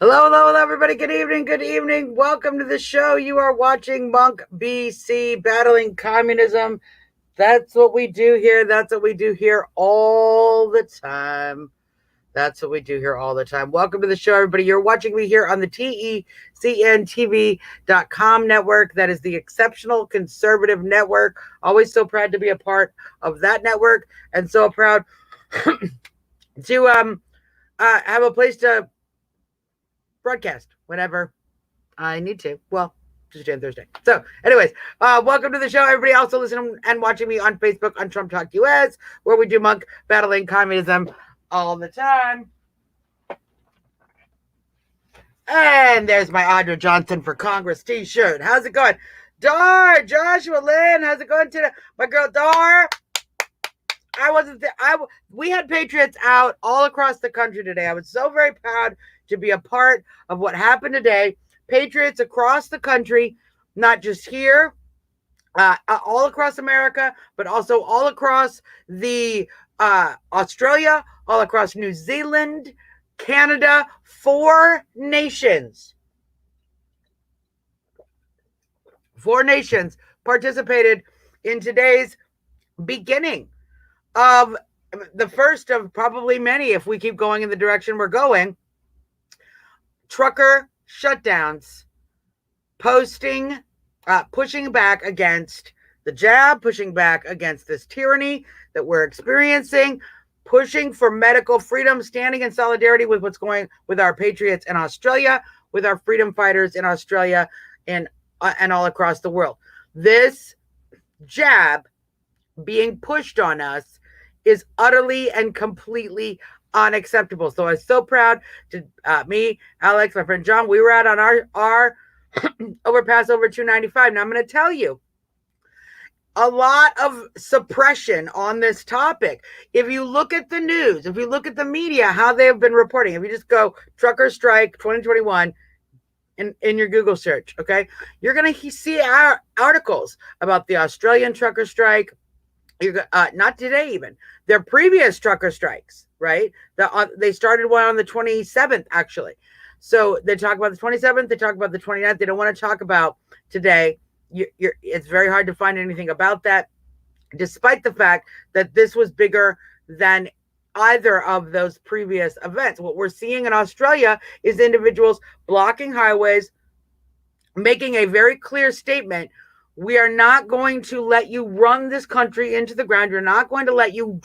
Hello, hello, hello, everybody. Good evening, good evening. Welcome to the show. You are watching Monk BC battling communism. That's what we do here. That's what we do here all the time. That's what we do here all the time. Welcome to the show, everybody. You're watching me here on the TECNTV.com network. That is the Exceptional Conservative Network. Always so proud to be a part of that network and so proud to have a place to broadcast whenever I need to. Well, Tuesday and Thursday. So, anyways, welcome to the show, everybody. Also listening and watching me on Facebook on Trump Talk US, where we do monk battling communism all the time. And there's my Audra Johnson for Congress t-shirt. How's it going? Dar, Joshua Lynn, how's it going today? My girl Dar. I wasn't there. We had patriots out all across the country today. I was so very proud to be a part of what happened today. Patriots across the country, not just here, all across America, but also all across the Australia, all across New Zealand, Canada, 4 nations. 4 nations participated in today's beginning of the first of probably many, if we keep going in the direction we're going, trucker shutdowns, pushing back against the jab, pushing back against this tyranny that we're experiencing, pushing for medical freedom, standing in solidarity with what's going with our patriots in Australia, with our freedom fighters in Australia and all across the world. This jab being pushed on us is utterly and completely unacceptable. So I'm so proud to me, Alex, my friend John, we were out on our overpass over 295. Now I'm going to tell you a lot of suppression on this topic. If you look at the news, if you look at the media, how they have been reporting, if you just go trucker strike 2021 in your Google search, okay, you're going to see our articles about the Australian trucker strike. Not today even. Their previous trucker strikes, right? They started one on the 27th, actually. So they talk about the 27th, they talk about the 29th. They don't want to talk about today. It's very hard to find anything about that, despite the fact that this was bigger than either of those previous events. What we're seeing in Australia is individuals blocking highways, making a very clear statement. We are not going to let you run this country into the ground. You're not going to let you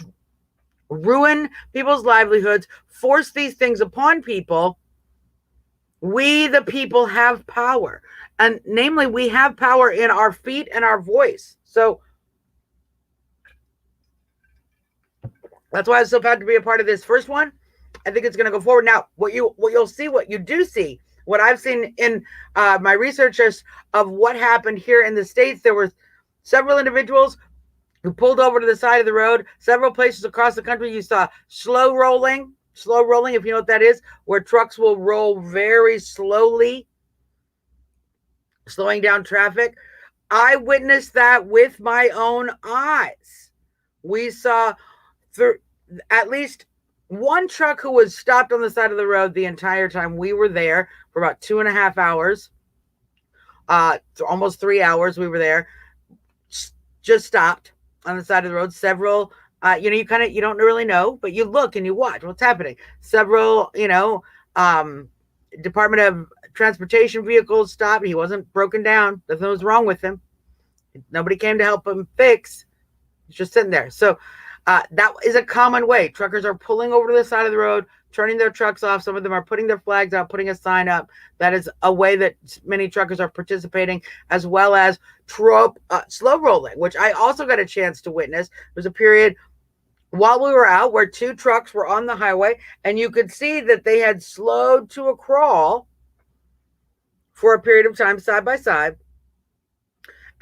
ruin people's livelihoods, force these things upon people. We, the people, have power. And namely, we have power in our feet and our voice. So that's why I'm so proud to be a part of this first one. I think it's going to go forward. Now, what you'll see, what you do see, what I've seen in my researches of what happened here in the States, there were several individuals who pulled over to the side of the road. Several places across the country, you saw slow rolling, if you know what that is, where trucks will roll very slowly, slowing down traffic. I witnessed that with my own eyes. We saw at least one truck who was stopped on the side of the road the entire time we were there for about 2.5 hours, almost 3 hours. We were there, just stopped on the side of the road. Several, you don't really know, but you look and you watch what's happening. Several, Department of Transportation vehicles stopped. He wasn't broken down. Nothing was wrong with him. Nobody came to help him fix. He's just sitting there. So that is a common way. Truckers are pulling over to the side of the road, turning their trucks off. Some of them are putting their flags out, putting a sign up. That is a way that many truckers are participating, as well as slow rolling, which I also got a chance to witness. There was a period while we were out where 2 trucks were on the highway, and you could see that they had slowed to a crawl for a period of time side by side.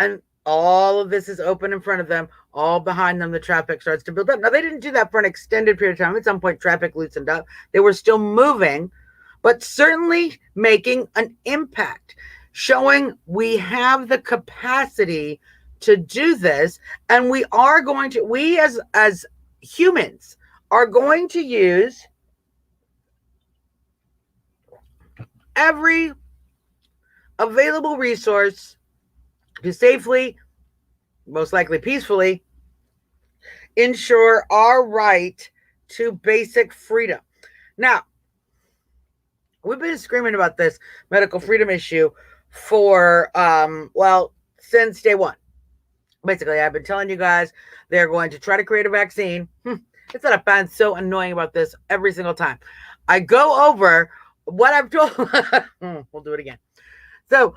And all of this is open in front of them. All behind them, the traffic starts to build up. Now, they didn't do that for an extended period of time. At some point, traffic loosened up. They were still moving, but certainly making an impact, showing we have the capacity to do this. And we as humans are going to use every available resource to safely, most likely peacefully, ensure our right to basic freedom. Now, we've been screaming about this medical freedom issue for, since day one. Basically, I've been telling you guys they're going to try to create a vaccine. It's that I find so annoying about this every single time. I go over what I've told. We'll do it again. So,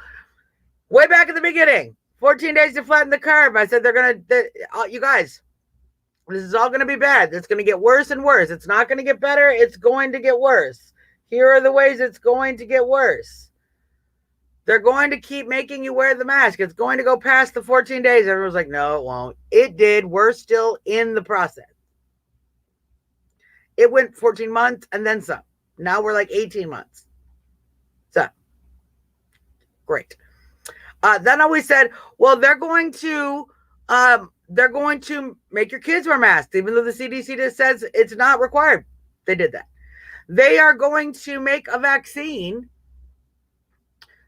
way back at the beginning, 14 days to flatten the curve. I said you guys, this is all going to be bad. It's going to get worse and worse. It's not going to get better. It's going to get worse. Here are the ways it's going to get worse. They're going to keep making you wear the mask. It's going to go past the 14 days. Everyone's like, no, it won't. It did. We're still in the process. It went 14 months and then some. Now we're like 18 months. So, great. Then always said, well, they're going to make your kids wear masks, even though the CDC just says it's not required. They did that. They are going to make a vaccine.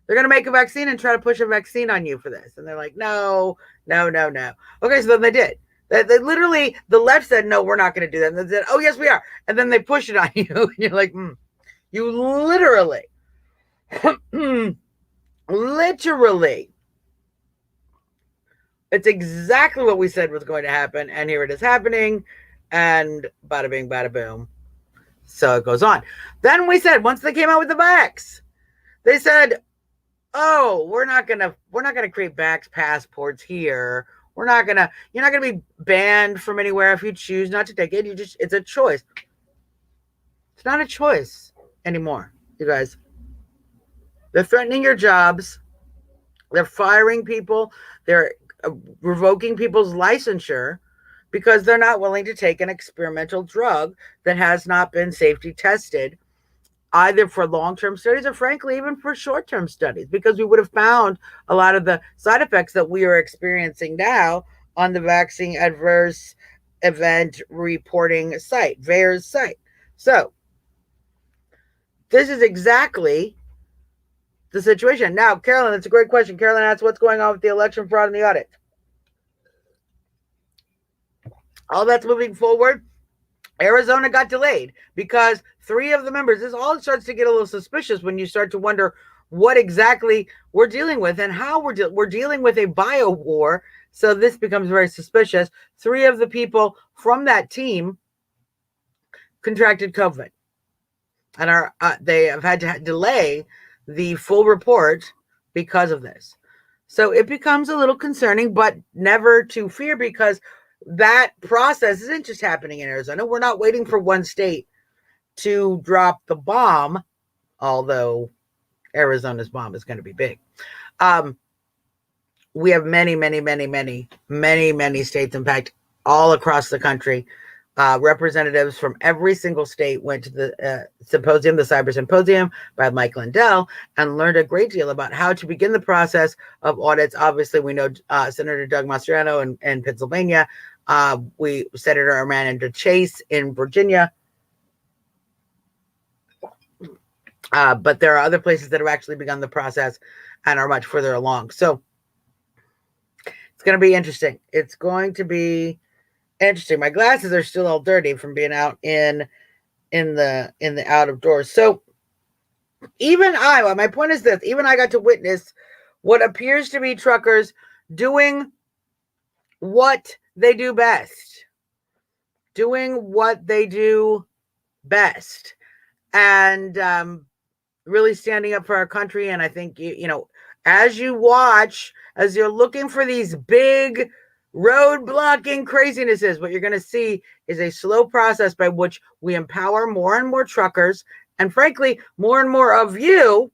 They're going to make a vaccine and try to push a vaccine on you for this. And they're like, no. Okay, so then they did. They literally, the left said, no, we're not going to do that. And they said, oh, yes, we are. And then they push it on you. And you're like, you literally, it's exactly what we said was going to happen. And here it is happening. And bada bing, bada boom. So it goes on. Then we said, once they came out with the vax, they said, oh, we're not gonna create vax passports here. You're not gonna be banned from anywhere if you choose not to take it. It's a choice. It's not a choice anymore, you guys. They're threatening your jobs. They're firing people. They're revoking people's licensure because they're not willing to take an experimental drug that has not been safety tested, either for long-term studies or frankly, even for short-term studies, because we would have found a lot of the side effects that we are experiencing now on the vaccine adverse event reporting site, VAERS site. So this is exactly the situation. Now, Carolyn, that's a great question. Carolyn asks, what's going on with the election fraud and the audit? All that's moving forward. Arizona got delayed because 3 of the members, this all starts to get a little suspicious when you start to wonder what exactly we're dealing with and how we're dealing with a bio war. So this becomes very suspicious. 3 of the people from that team contracted COVID and they have had to delay the full report because of this. So it becomes a little concerning, but never to fear, because that process isn't just happening in Arizona. We're not waiting for one state to drop the bomb, although Arizona's bomb is going to be big. We have many states, in fact, all across the country. Representatives from every single state went to the symposium, the Cyber Symposium by Mike Lindell, and learned a great deal about how to begin the process of audits. Obviously, we know Senator Doug Mastriano in Pennsylvania. Senator Amanda Chase in Virginia. But there are other places that have actually begun the process and are much further along. So it's going to be interesting. It's going to be interesting. My glasses are still all dirty from being out in the out of doors. So even my point is this, even I got to witness what appears to be truckers doing what they do best. And really standing up for our country. And I think, as you're looking for these big road-blocking crazinesses, what you're going to see is a slow process by which we empower more and more truckers, and frankly, more and more of you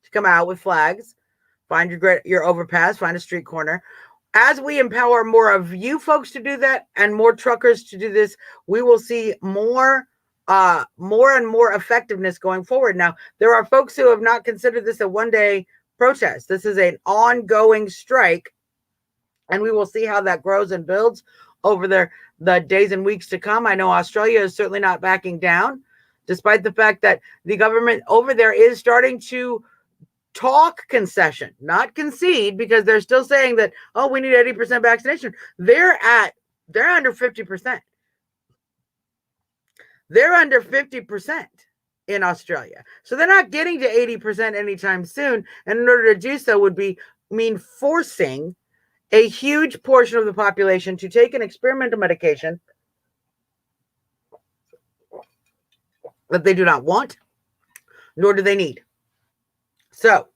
to come out with flags, find your overpass, find a street corner. As we empower more of you folks to do that and more truckers to do this, we will see more and more effectiveness going forward. Now, there are folks who have not considered this a one-day protest. This is an ongoing strike, and we will see how that grows and builds over the days and weeks to come. I know Australia is certainly not backing down. despite the fact that the government over there is starting to talk concession, not concede, because they're still saying that, oh, we need 80% vaccination. They're under 50%. They're under 50% in Australia. So they're not getting to 80% anytime soon. And in order to do so would mean forcing a huge portion of the population to take an experimental medication that they do not want, nor do they need. So,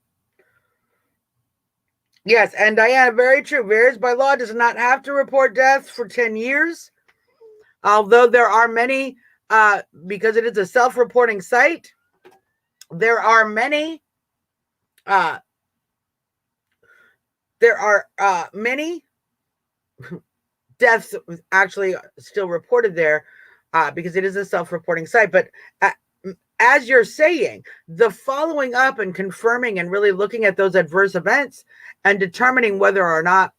yes, and Diana, very true. VAERS by law does not have to report deaths for 10 years, although there are many, because it is a self-reporting site, there are many deaths actually still reported there because it is a self-reporting site. But as you're saying, the following up and confirming and really looking at those adverse events and determining whether or not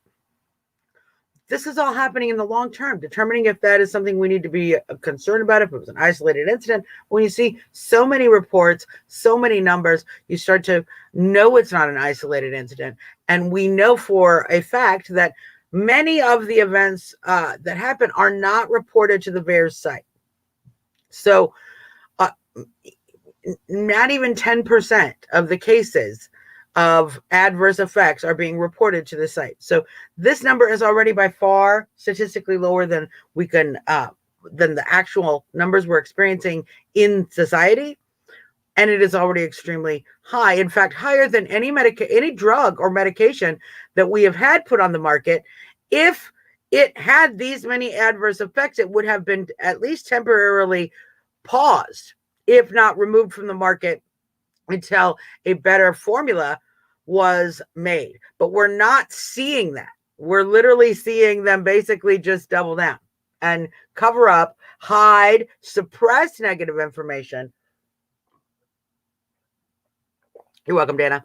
this is all happening in the long term, determining if that is something we need to be concerned about, if it was an isolated incident. When you see so many reports, so many numbers, you start to know it's not an isolated incident. And we know for a fact that many of the events that happen are not reported to the VAERS site. So not even 10% of the cases of adverse effects are being reported to the site. So this number is already by far statistically lower than we can than the actual numbers we're experiencing in society, and it is already extremely high. In fact, higher than any drug or medication that we have had put on the market. If it had these many adverse effects, it would have been at least temporarily paused, if not removed from the market until a better formula was made. But we're not seeing that. We're literally seeing them basically just double down and cover up, hide, suppress negative information. You're welcome, Dana.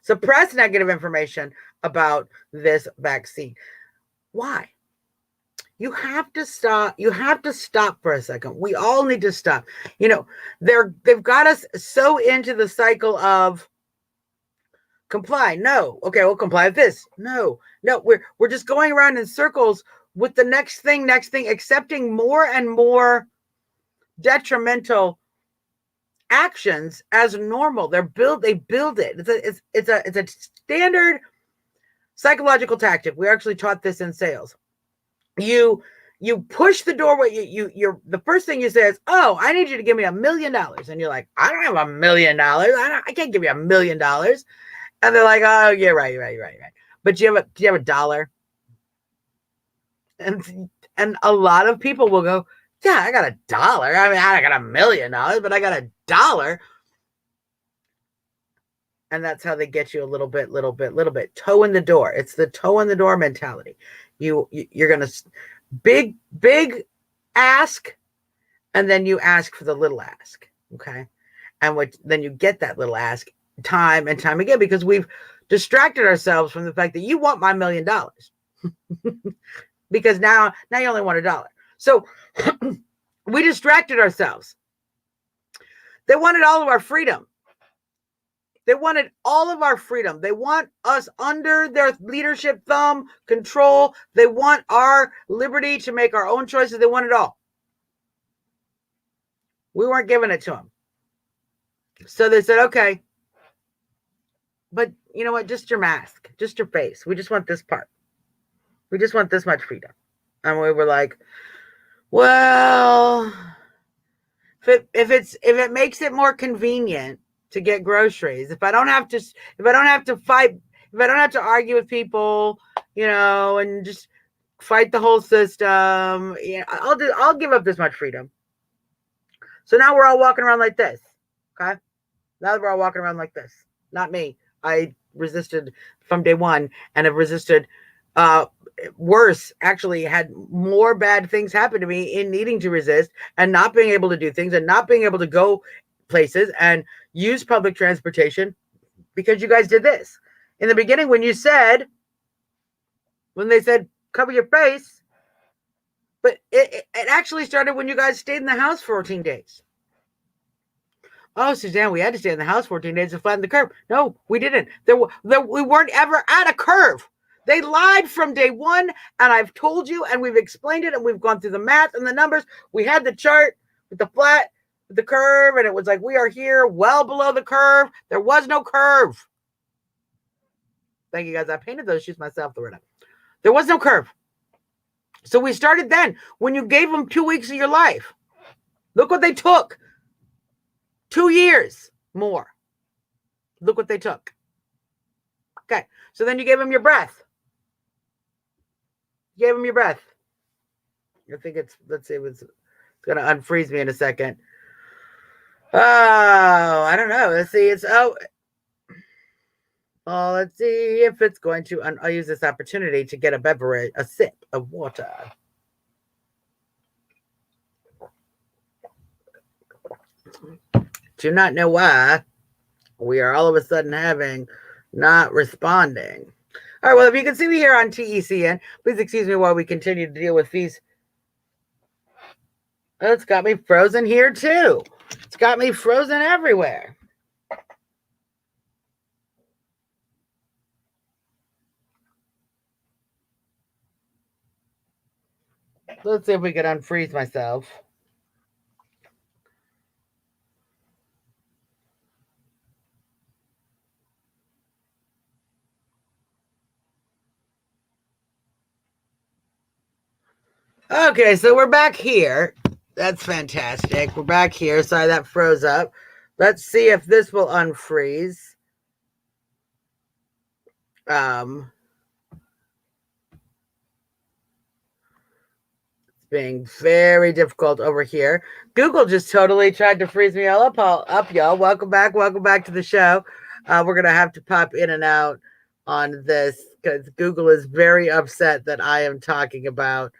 Suppress negative information about this vaccine. Why? You have to stop. You have to stop for a second. We all need to stop. You know, they've got us so into the cycle of comply. No. Okay, we'll comply with this. No. We're just going around in circles with the next thing, accepting more and more detrimental actions as normal. They build it. It's a standard psychological tactic. We actually taught this in sales. You push the doorway. You're the first thing you say is, "Oh, I need you to give me $1 million," and you're like, "I don't have $1 million. I can't give you $1 million." And they're like, "Oh, yeah, right. But do you have a dollar?" And a lot of people will go, "Yeah, I got $1. I mean, I got $1 million, but I got $1." And that's how they get you a little bit, toe in the door. It's the toe in the door mentality. You're gonna big ask, and then you ask for the little ask, okay? And then you get that little ask time and time again, because we've distracted ourselves from the fact that you want my $1 million, because now you only want $1. So we distracted ourselves. They wanted all of our freedom. They wanted all of our freedom. They want us under their leadership, thumb, control. They want our liberty to make our own choices. They want it all. We weren't giving it to them. So they said, okay, but you know what? Just your mask, just your face. We just want this part. We just want this much freedom. And we were like, well, if it makes it more convenient to get groceries, if I don't have to fight, if I don't have to argue with people, and just fight the whole system, I'll give up this much freedom. So now we're all walking around like this. Okay. Now we're all walking around like this. Not me. I resisted from day one and have resisted worse, actually had more bad things happen to me in needing to resist and not being able to do things and not being able to go places and use public transportation because you guys did this. In the beginning, when they said cover your face, but it actually started when you guys stayed in the house for 14 days. Oh, Suzanne, we had to stay in the house 14 days to flatten the curve. No, we didn't. We weren't ever at a curve. They lied from day one, and I've told you, and we've explained it, and we've gone through the math and the numbers. We had the chart with the flat, with the curve, and it was like, we are here well below the curve. There was no curve. Thank you, guys. I painted those shoes myself. There was no curve. So we started then. When you gave them 2 weeks of your life, look what they took. 2 years more. Look what they took. Okay. So then you gave them your breath. You gave them your breath. I think let's see, it's going to unfreeze me in a second. Oh, I don't know. Let's see. Let's see if it's going to, I'll use this opportunity to get a sip of water. Do not know why we are all of a sudden not responding. All right, well, if you can see me here on TECN, please excuse me while we continue to deal with these. Oh, it's got me frozen here too. It's got me frozen everywhere. Let's see if we can unfreeze myself. Okay, so we're back here. That's fantastic. We're back here. Sorry, that froze up. Let's see if this will unfreeze. It's being very difficult over here. Google just totally tried to freeze me all up, y'all. Welcome back to the show. We're gonna have to pop in and out on this because Google is very upset that I am talking about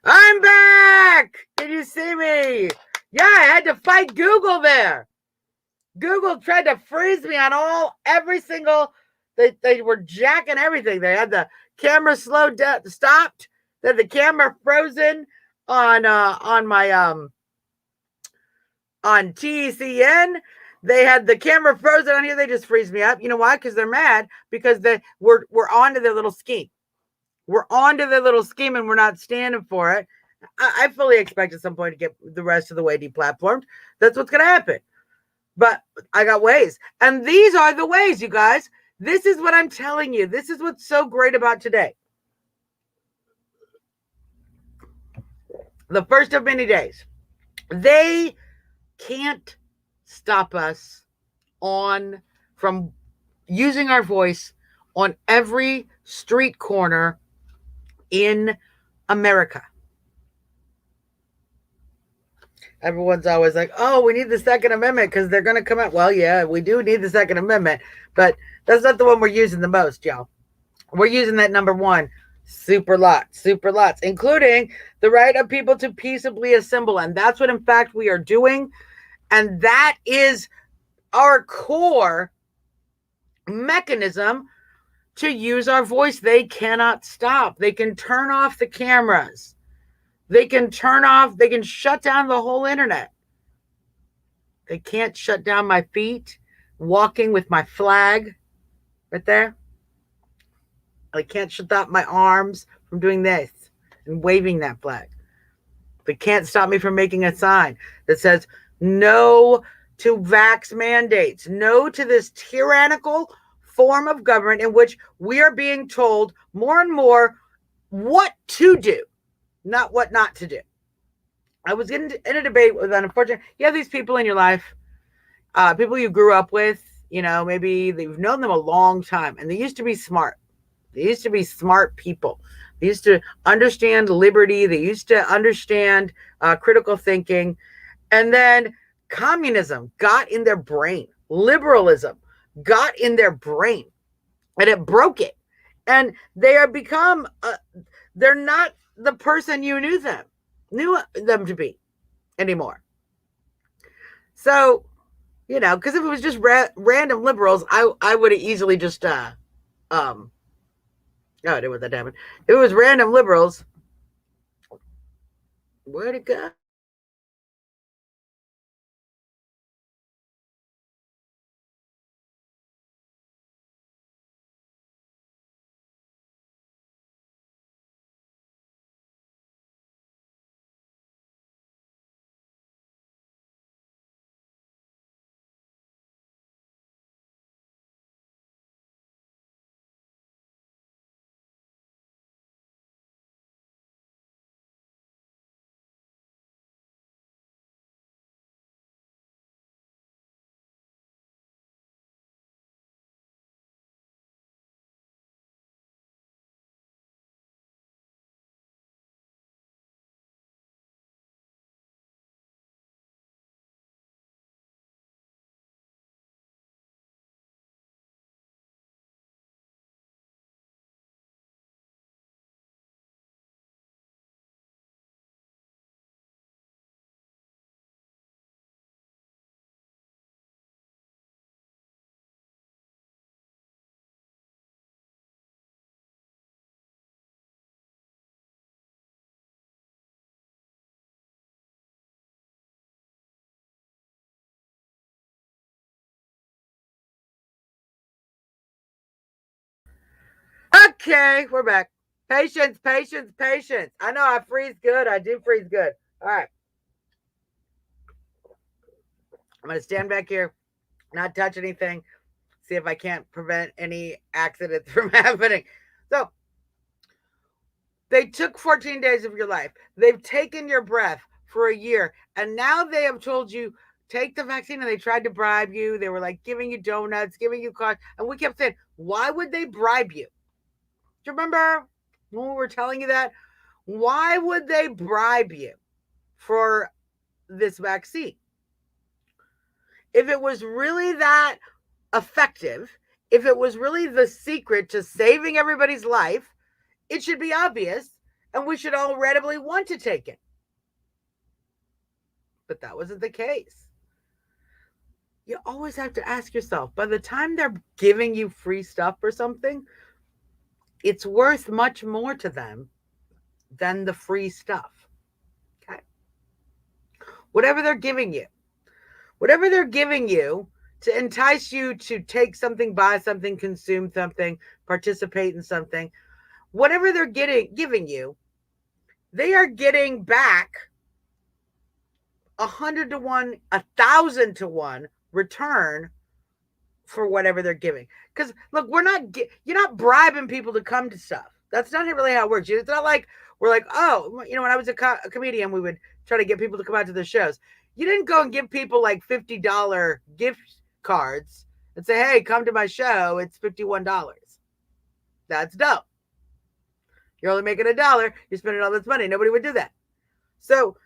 I'm back! Can you see me? Yeah, I had to fight Google there. Google tried to freeze me on every single. They were jacking everything. They had the camera stopped. They had the camera frozen on my on TECN. They had the camera frozen on here. They just freeze me up. You know why? Because they're mad because we're onto their little scheme. We're onto their little scheme and we're not standing for it. I fully expect at some point to get the rest of the way deplatformed. That's what's going to happen. But I got ways. And these are the ways, you guys. This is what I'm telling you. This is what's so great about today. The first of many days. They can't stop us from using our voice on every street corner in America. Everyone's always like, oh, we need the Second Amendment because they're going to come out. Well, yeah, we do need the Second Amendment, but that's not the one we're using the most, y'all. We're using that number one, super lots, including the right of people to peaceably assemble. And that's what, in fact, we are doing. And that is our core mechanism to use our voice. They cannot stop. They can turn off the cameras. They can shut down the whole internet. They can't shut down my feet walking with my flag right there. They can't shut down my arms from doing this and waving that flag. They can't stop me from making a sign that says no to vax mandates, no to this tyrannical form of government in which we are being told more and more what to do, not what not to do. I was in a debate with, unfortunately, you have these people in your life, people you grew up with, maybe you've known them a long time, and they used to be smart. They used to be smart people. They used to understand liberty. They used to understand critical thinking. And then communism got in their brain. Liberalism got in their brain and it broke it. And they are become, they're not the person you knew them to be anymore. So, because if it was just random liberals, I would have easily just, um, oh, I didn't want that to happen. If it was random liberals, where'd it go? Okay, we're back. Patience, patience, patience. I know I freeze good. I do freeze good. All right. I'm going to stand back here, not touch anything, see if I can't prevent any accidents from happening. So, they took 14 days of your life. They've taken your breath for a year. And now they have told you, take the vaccine. And they tried to bribe you. They were like giving you donuts, giving you cards. And we kept saying, why would they bribe you? Do you remember when we were telling you that? Why would they bribe you for this vaccine? If it was really that effective, if it was really the secret to saving everybody's life, it should be obvious and we should all readily want to take it. But that wasn't the case. You always have to ask yourself, by the time they're giving you free stuff or something, it's worth much more to them than the free stuff. Okay. Whatever they're giving you, whatever they're giving you to entice you to take something, buy something, consume something, participate in something, whatever they're giving you, they are getting back 100 to 1, 1,000 to 1 return for whatever they're giving. Because look, you're not bribing people to come to stuff. That's not really how it works. It's not like we're like, oh, when I was a comedian, we would try to get people to come out to the shows. You didn't go and give people like $50 gift cards and say, hey, come to my show. It's $51. That's dumb. You're only making $1. You're spending all this money. Nobody would do that. So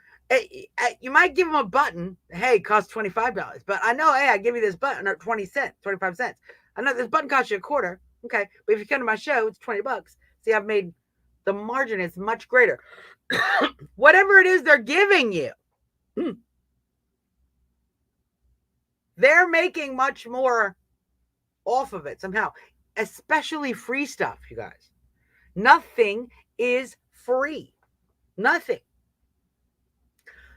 you might give them a button. Hey, it costs $25. But I know, hey, I give you this button or 20 cents, 25 cents. I know this button costs you a quarter. Okay. But if you come to my show, it's $20. See, I've made the margin is much greater. Whatever it is they're giving you, they're making much more off of it somehow, especially free stuff, you guys. Nothing is free. Nothing.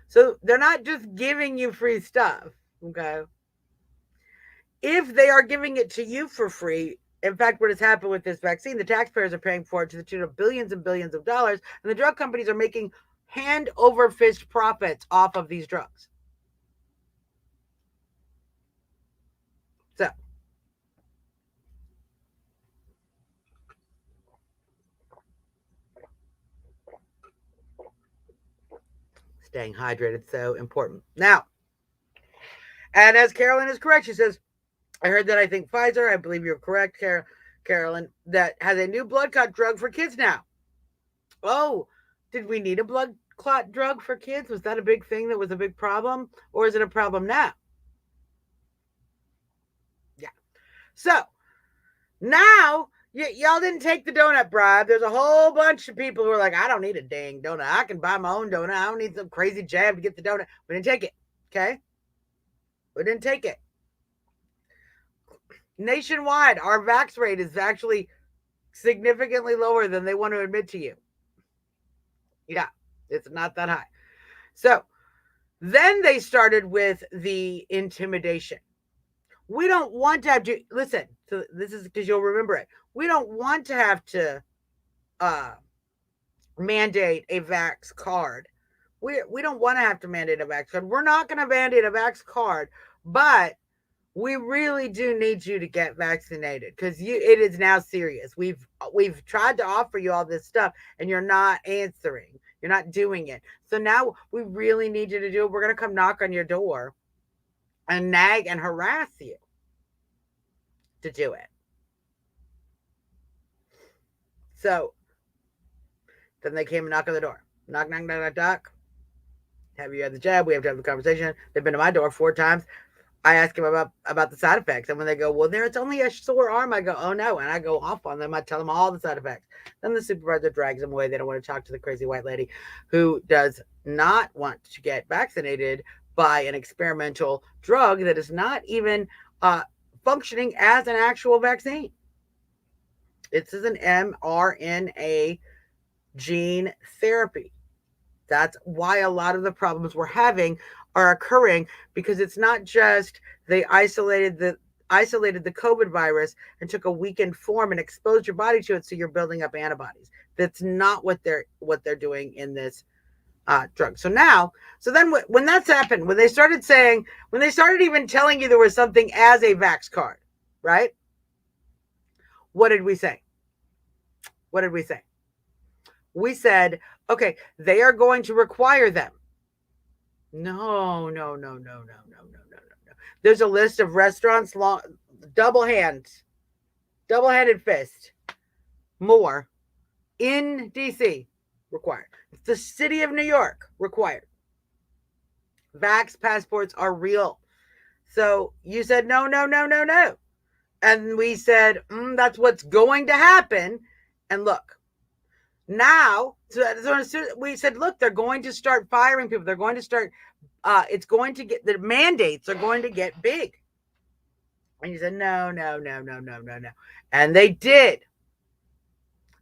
So they're not just giving you free stuff, okay? If they are giving it to you for free, in fact, what has happened with this vaccine, the taxpayers are paying for it to the tune of billions and billions of dollars, and the drug companies are making hand over fist profits off of these drugs. So, staying hydrated, so important. Now, and as Carolyn is correct, she says, I heard that I think Pfizer, I believe you're correct, Carolyn, that has a new blood clot drug for kids now. Oh, did we need a blood clot drug for kids? Was that a big thing that was a big problem? Or is it a problem now? Yeah. So now y'all didn't take the donut bribe. There's a whole bunch of people who are like, I don't need a dang donut. I can buy my own donut. I don't need some crazy jab to get the donut. We didn't take it. Okay? We didn't take it. Nationwide, our vax rate is actually significantly lower than they want to admit to you. Yeah, it's not that high. So then they started with the intimidation. We don't want to have to listen. So this is because you'll remember it. We don't want to have to mandate a vax card. We don't want to have to mandate a vax card. We're not going to mandate a vax card, but we really do need you to get vaccinated because it is now serious. We've tried to offer you all this stuff and you're not answering. You're not doing it. So now we really need you to do it. We're going to come knock on your door and nag and harass you to do it. So then they came and knocked on the door. Knock, knock, knock, knock, knock. Have you had the jab? We have to have the conversation. They've been to my door 4 times. I ask him about the side effects. And when they go, well, it's only a sore arm, I go, oh no. And I go off on them. I tell them all the side effects. Then the supervisor drags them away. They don't want to talk to the crazy white lady who does not want to get vaccinated by an experimental drug that is not even functioning as an actual vaccine. This is an mRNA gene therapy. That's why a lot of the problems we're having are occurring, because it's not just they isolated the COVID virus and took a weakened form and exposed your body to it, so you're building up antibodies. That's not what they're doing in this drug. So then when that's happened, when they started even telling you there was something as a vax card, right? What did we say? We said, okay, they are going to require them. No. There's a list of restaurants, double-handed fist, more in DC required. The city of New York required. Vax passports are real. So you said no. And we said, that's what's going to happen. And look, now, so we said, look, they're going to start firing people. They're going to start, the mandates are going to get big. And you said, no. And they did.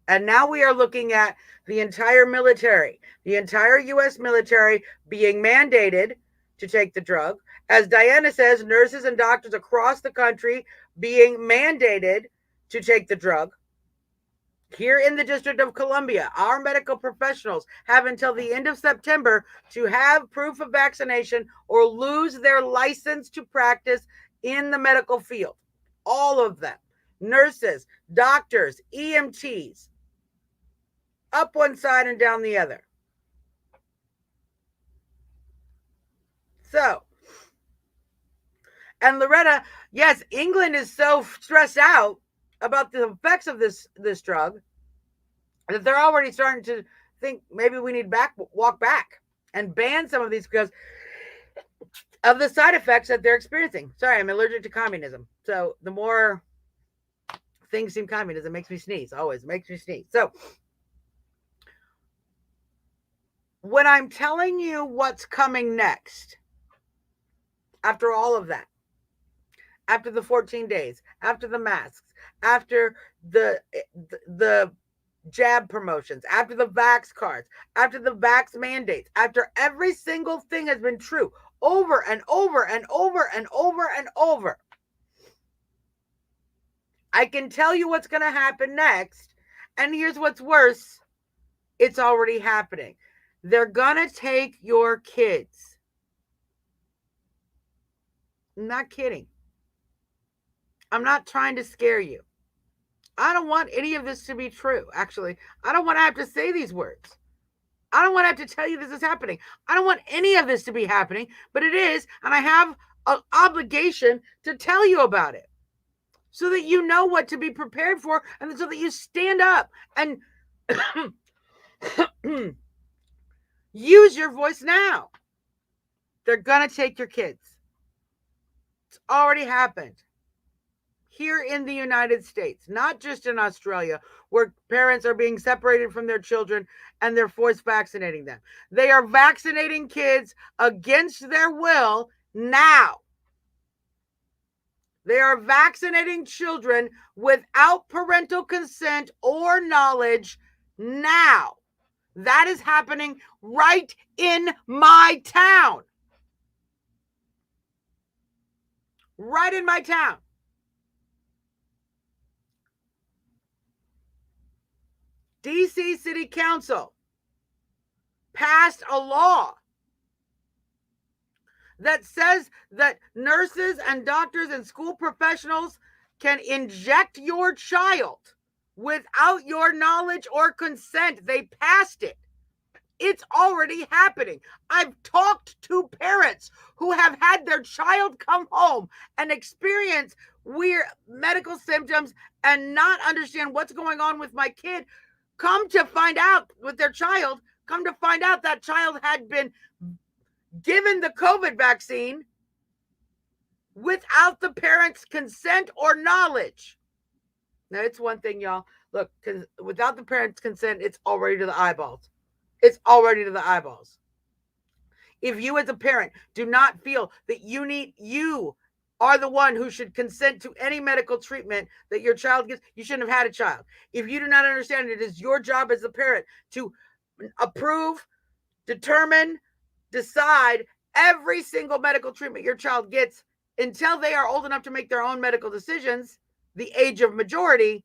And now we are looking at the entire military, the entire U.S. military being mandated to take the drug. As Diana says, nurses and doctors across the country being mandated to take the drug. Here in the District of Columbia, our medical professionals have until the end of September to have proof of vaccination or lose their license to practice in the medical field. All of them. Nurses, doctors, EMTs. Up one side and down the other. So, and Loretta, yes, England is so stressed out about the effects of this drug that they're already starting to think maybe we need walk back and ban some of these because of the side effects that they're experiencing. Sorry, I'm allergic to communism. So the more things seem communism, makes me sneeze. Always makes me sneeze. So when I'm telling you what's coming next, after all of that, after the 14 days, after the masks, after the jab promotions, after the vax cards, after the vax mandates, after every single thing has been true over and over and over and over and over, I can tell you what's going to happen next. And here's what's worse. It's already happening. They're going to take your kids. I'm not kidding. I'm not trying to scare you. I don't want any of this to be true, actually. I don't want to have to say these words. I don't want to have to tell you this is happening. I don't want any of this to be happening, but it is, and I have an obligation to tell you about it so that you know what to be prepared for and so that you stand up and use your voice now. They're going to take your kids. It's already happened. here in the United States, not just in Australia, where parents are being separated from their children and they're forced vaccinating them. They are vaccinating kids against their will now. They are vaccinating children without parental consent or knowledge now. That is happening right in my town. Right in my town. DC City Council passed a law that says that nurses and doctors and school professionals can inject your child without your knowledge or consent. They passed it. It's already happening. I've talked to parents who have had their child come home and experience weird medical symptoms and not understand what's going on with my kid. Come to find out with their child, come to find out that child had been given the COVID vaccine without the parents' consent or knowledge. Now, it's one thing, y'all. Look, because without the parents' consent, it's already to the eyeballs. It's already to the eyeballs. If you as a parent do not feel that you are the one who should consent to any medical treatment that your child gets, you shouldn't have had a child. If you do not understand it is your job as a parent to approve, determine, decide every single medical treatment your child gets until they are old enough to make their own medical decisions, the age of majority,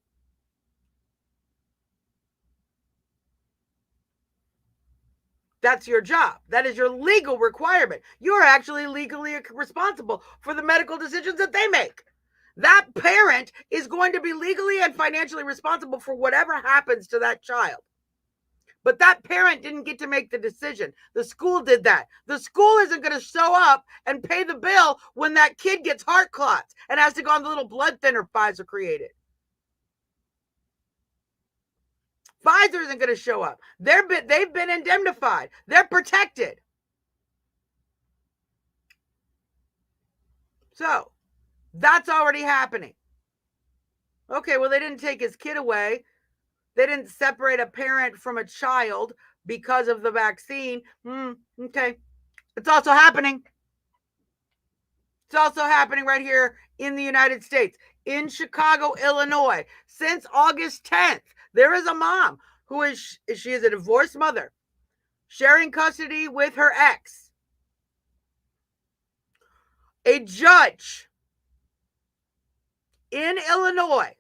that's your job. That is your legal requirement. You're actually legally responsible for the medical decisions that they make. That parent is going to be legally and financially responsible for whatever happens to that child. But that parent didn't get to make the decision. The school did that. The school isn't going to show up and pay the bill when that kid gets heart clots and has to go on the little blood thinner Pfizer created. Pfizer isn't going to show up. They've been indemnified. They're protected. So that's already happening. Okay, well, they didn't take his kid away. They didn't separate a parent from a child because of the vaccine. Okay. It's also happening. It's also happening right here in the United States, in Chicago, Illinois. Since August 10th, there is a mom she is a divorced mother, sharing custody with her ex. A judge in Illinois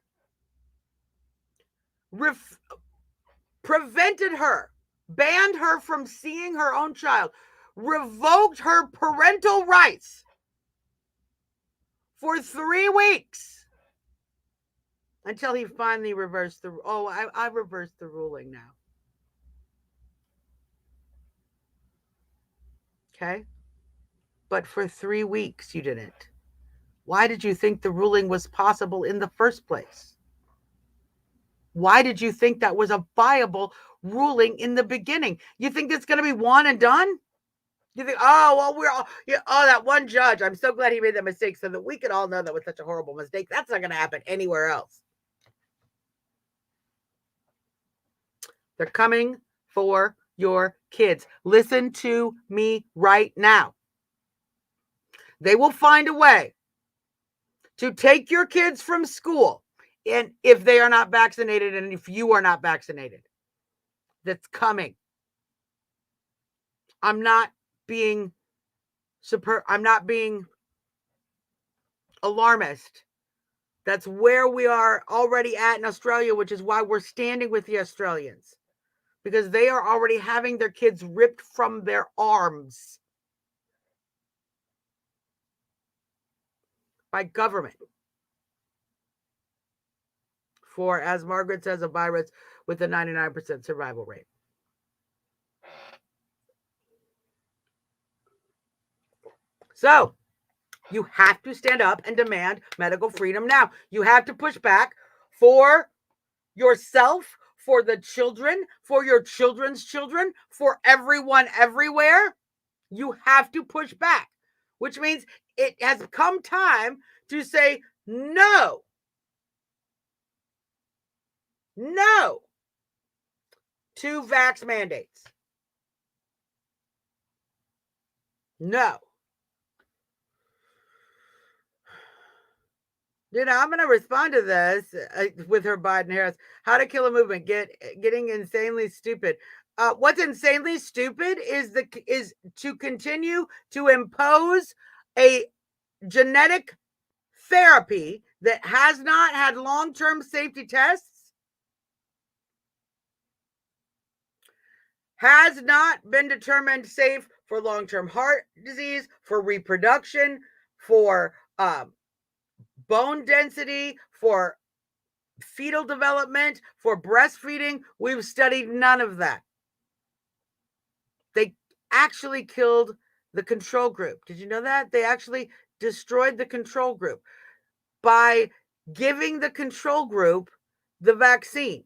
prevented her, banned her from seeing her own child, revoked her parental rights for 3 weeks until he finally reversed I reversed the ruling now. Okay? But for 3 weeks you didn't. Why did you think the ruling was possible in the first place? Why did you think that was a viable ruling in the beginning? You think it's going to be one and done? You think, that one judge, I'm so glad he made that mistake so that we could all know that was such a horrible mistake. That's not going to happen anywhere else. They're coming for your kids. Listen to me right now. They will find a way to take your kids from school, and if they are not vaccinated and if you are not vaccinated. That's coming. I'm not being alarmist. That's where we are already at in Australia, which is why we're standing with the Australians, because they are already having their kids ripped from their arms by government for, as Margaret says, a virus with a 99% survival rate. So you have to stand up and demand medical freedom now. You have to push back for yourself, for the children, for your children's children, for everyone everywhere. You have to push back, which means it has come time to say no No to vax mandates. No. I'm going to respond to this with her Biden Harris. How to kill a movement? Getting insanely stupid. What's insanely stupid is to continue to impose a genetic therapy that has not had long-term safety tests, has not been determined safe for long-term heart disease, for reproduction, for bone density, for fetal development, for breastfeeding. We've studied none of that. They actually killed the control group. Did you know that? They actually destroyed the control group by giving the control group the vaccine.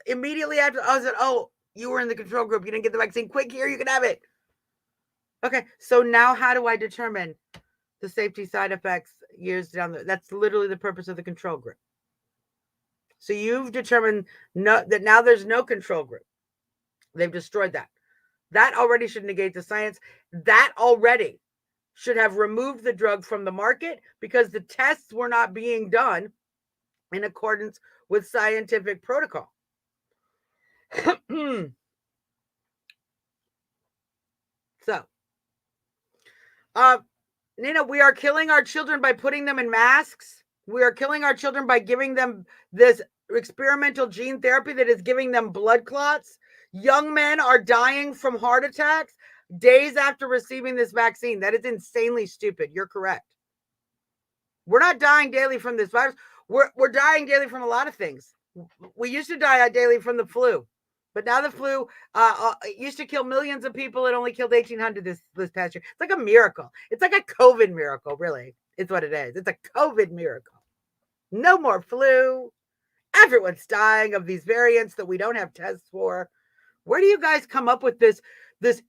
Immediately after, I said, oh, you were in the control group. You didn't get the vaccine. Quick, here, you can have it. Okay, so now how do I determine the safety side effects years down there? That's literally the purpose of the control group. So you've determined that now there's no control group. They've destroyed that. That already should negate the science. That already should have removed the drug from the market because the tests were not being done in accordance with scientific protocol. So, Nina, we are killing our children by putting them in masks. We are killing our children by giving them this experimental gene therapy that is giving them blood clots. Young men are dying from heart attacks days after receiving this vaccine. That is insanely stupid. You're correct. We're not dying daily from this virus. We're dying daily from a lot of things. We used to die daily from the flu, but now the flu used to kill millions of people. It only killed 1,800 this past year. It's like a miracle. It's like a COVID miracle, really. It's what it is. It's a COVID miracle. No more flu. Everyone's dying of these variants that we don't have tests for. Where do you guys come up with this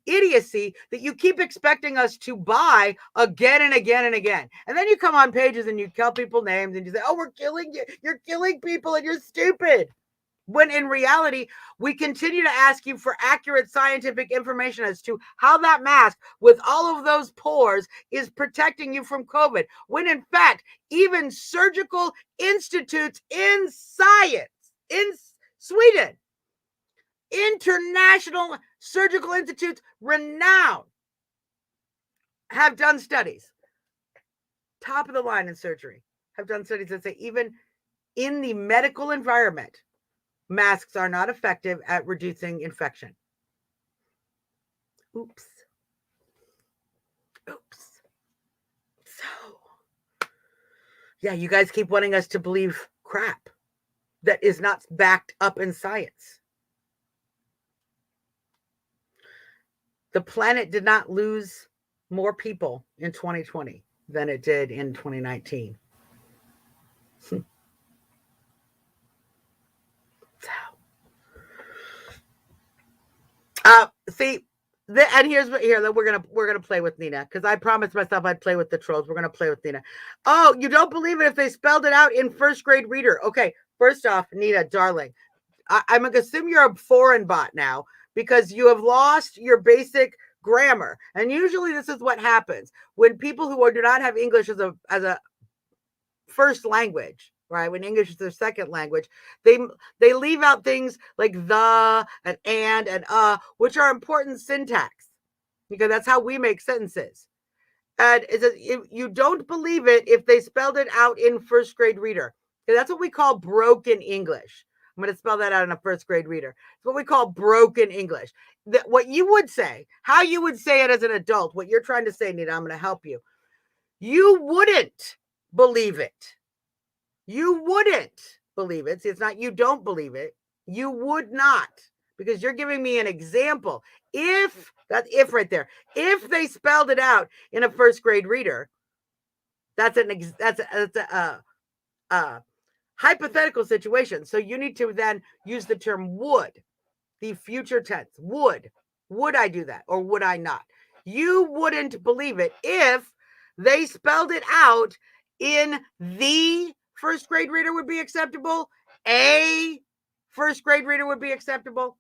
idiocy that you keep expecting us to buy again and again and again? And then you come on pages and you call people names and you say, oh, we're killing you. You're killing people and you're stupid. When in reality, we continue to ask you for accurate scientific information as to how that mask with all of those pores is protecting you from COVID. When in fact, even surgical institutes in science, in Sweden, international surgical institutes, renowned, have done studies, top of the line in surgery, have done studies that say even in the medical environment, masks are not effective at reducing infection. Oops. So, yeah, you guys keep wanting us to believe crap that is not backed up in science. The planet did not lose more people in 2020 than it did in 2019. See, and here's what that we're gonna play with Nina, because I promised myself I'd play with the trolls. We're gonna play with Nina. Oh, you don't believe it if they spelled it out in first grade reader? Okay, first off, Nina, darling, I'm gonna assume you're a foreign bot now because you have lost your basic grammar, and usually this is what happens when people who do not have English as a first language, right? When English is their second language, they leave out things like the and which are important syntax because that's how we make sentences. And it says you don't believe it if they spelled it out in first grade reader. Okay, that's what we call broken English. I'm going to spell that out in a first grade reader. It's what we call broken English. What you would say, how you would say it as an adult, what you're trying to say, Nina, I'm going to help you. You wouldn't believe it. You wouldn't believe it. See, it's not you don't believe it. You would not, because you're giving me an example. If right there, if they spelled it out in a first grade reader, that's a hypothetical situation. So you need to then use the term would, the future tense. Would I do that or would I not? You wouldn't believe it if they spelled it out in the first grade reader would be acceptable. A first grade reader would be acceptable.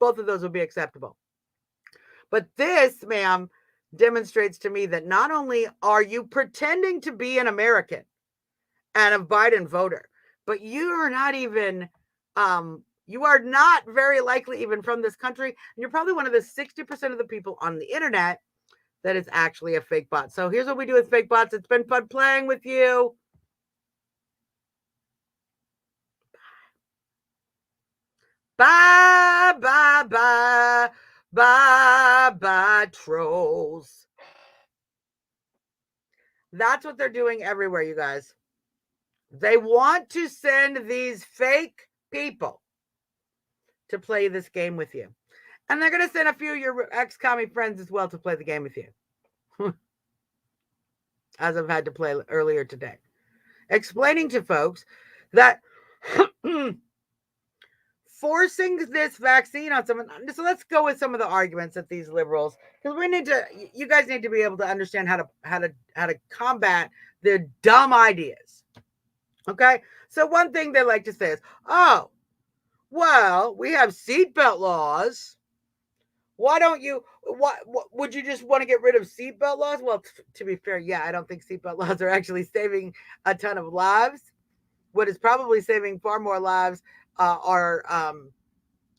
Both of those would be acceptable. But this, ma'am, demonstrates to me that not only are you pretending to be an American and a Biden voter, but you are not even, you are not very likely even from this country. And you're probably one of the 60% of the people on the internet that is actually a fake bot. So here's what we do with fake bots. It's been fun playing with you. Bye, bye, bye, bye, bye, trolls. That's what they're doing everywhere, you guys. They want to send these fake people to play this game with you. And they're going to send a few of your ex-commie friends as well to play the game with you. As I've had to play earlier today. Explaining to folks that forcing this vaccine on someone. So let's go with some of the arguments that these liberals, because you guys need to be able to understand how to combat their dumb ideas. Okay, so one thing they like to say is, "Oh, well, we have seatbelt laws. Why don't you? What would you just want to get rid of seatbelt laws?" Well, to be fair, yeah, I don't think seatbelt laws are actually saving a ton of lives. What is probably saving far more lives are